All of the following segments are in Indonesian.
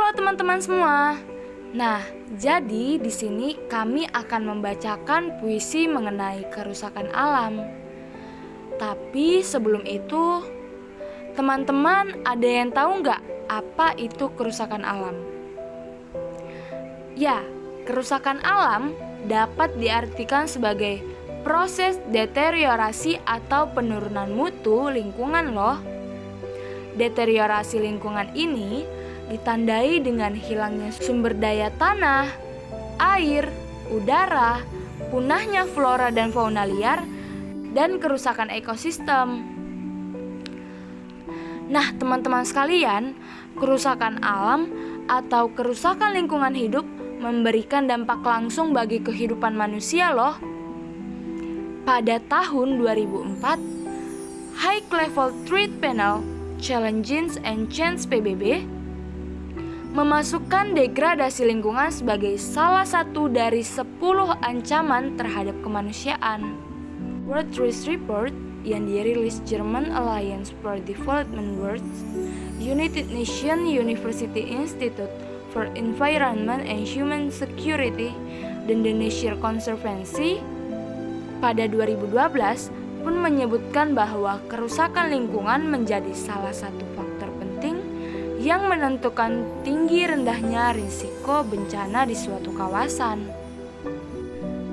Halo teman-teman semua. Nah, jadi di sini kami akan membacakan puisi mengenai kerusakan alam. Tapi sebelum itu, teman-teman ada yang tahu nggak apa itu kerusakan alam? Ya, kerusakan alam dapat diartikan sebagai proses deteriorasi atau penurunan mutu lingkungan loh. Deteriorasi lingkungan ini ditandai dengan hilangnya sumber daya tanah, air, udara, punahnya flora dan fauna liar, dan kerusakan ekosistem. Nah, teman-teman sekalian, kerusakan alam atau kerusakan lingkungan hidup memberikan dampak langsung bagi kehidupan manusia loh. Pada tahun 2004, High Level Threat Panel Challenges and Change PBB memasukkan degradasi lingkungan sebagai salah satu dari 10 ancaman terhadap kemanusiaan. World Trade Report yang dirilis German Alliance for Development Works, United Nations University Institute for Environment and Human Security, dan The Nature Conservancy pada 2012 pun menyebutkan bahwa kerusakan lingkungan menjadi salah satu faktor penting yang menentukan tinggi rendahnya risiko bencana di suatu kawasan.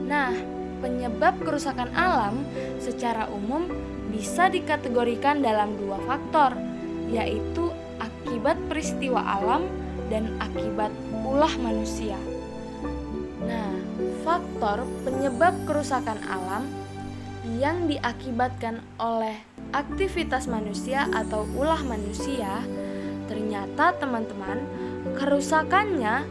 Nah, penyebab kerusakan alam secara umum bisa dikategorikan dalam dua faktor, yaitu akibat peristiwa alam dan akibat ulah manusia. Nah, faktor penyebab kerusakan alam yang diakibatkan oleh aktivitas manusia atau ulah manusia, ternyata teman-teman, kerusakannya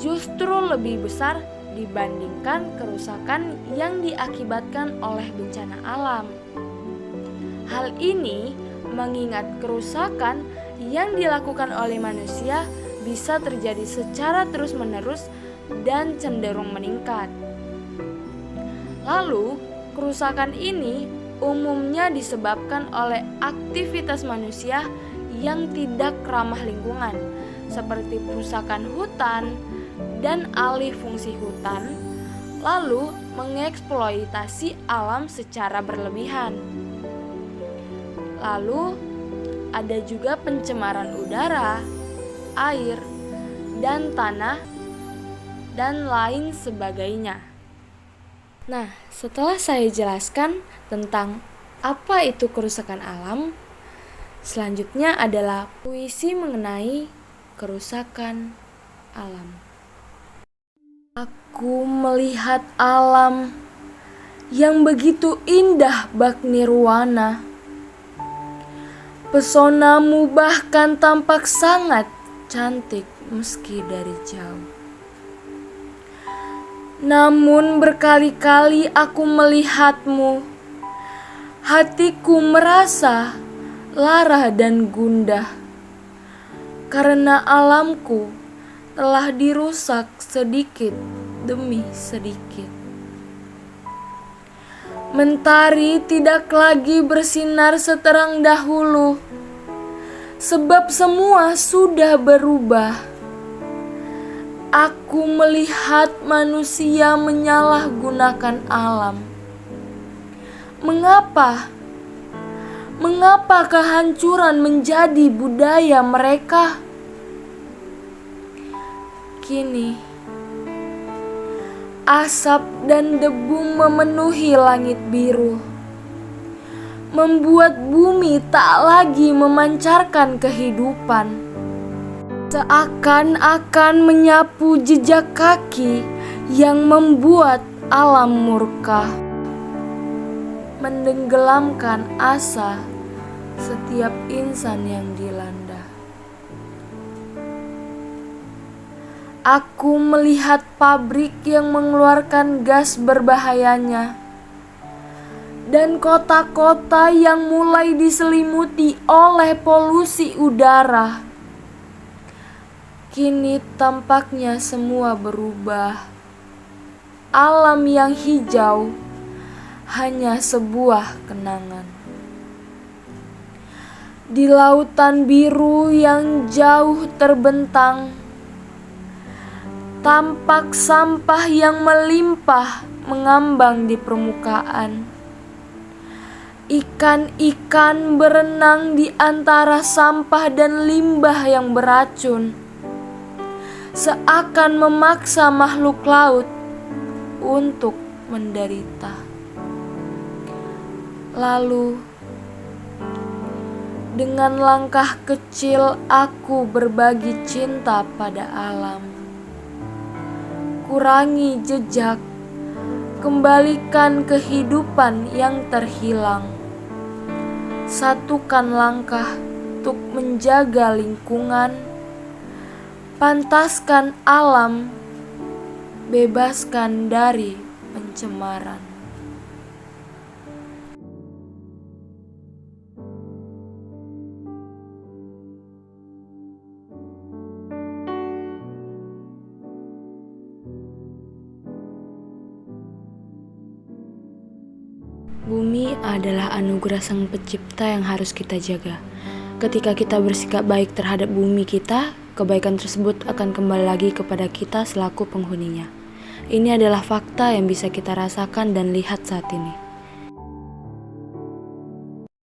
justru lebih besar dibandingkan kerusakan yang diakibatkan oleh bencana alam. Hal ini mengingat kerusakan yang dilakukan oleh manusia bisa terjadi secara terus-menerus dan cenderung meningkat. Lalu, kerusakan ini umumnya disebabkan oleh aktivitas manusia yang tidak ramah lingkungan, seperti perusakan hutan dan alih fungsi hutan, lalu mengeksploitasi alam secara berlebihan. Lalu ada juga pencemaran udara, air, dan tanah, dan lain sebagainya. Nah, setelah saya jelaskan tentang apa itu kerusakan alam, selanjutnya adalah puisi mengenai kerusakan alam. Aku melihat alam yang begitu indah bak nirwana. Pesonamu bahkan tampak sangat cantik meski dari jauh. Namun berkali-kali aku melihatmu, hatiku merasa lara dan gundah, karena alamku telah dirusak sedikit demi sedikit. Mentari tidak lagi bersinar seterang dahulu, sebab semua sudah berubah. Aku melihat manusia menyalahgunakan alam. Mengapa? Mengapa kehancuran menjadi budaya mereka? Kini, asap dan debu memenuhi langit biru, membuat bumi tak lagi memancarkan kehidupan. Seakan-akan menyapu jejak kaki yang membuat alam murka, menenggelamkan asa setiap insan yang dilanda. Aku melihat pabrik yang mengeluarkan gas berbahayanya, dan kota-kota yang mulai diselimuti oleh polusi udara. Kini tampaknya semua berubah. Alam yang hijau hanya sebuah kenangan. Di lautan biru yang jauh terbentang, Tampak sampah yang melimpah mengambang di permukaan. Ikan-ikan berenang di antara sampah dan limbah yang beracun, seakan memaksa makhluk laut untuk menderita. Lalu, dengan langkah kecil aku berbagi cinta pada alam. Kurangi jejak, kembalikan kehidupan yang terhilang. Satukan langkah untuk menjaga lingkungan, pantaskan alam, bebaskan dari pencemaran. Bumi adalah anugerah Sang Pencipta yang harus kita jaga. Ketika kita bersikap baik terhadap bumi kita, kebaikan tersebut akan kembali lagi kepada kita selaku penghuninya. Ini adalah fakta yang bisa kita rasakan dan lihat saat ini.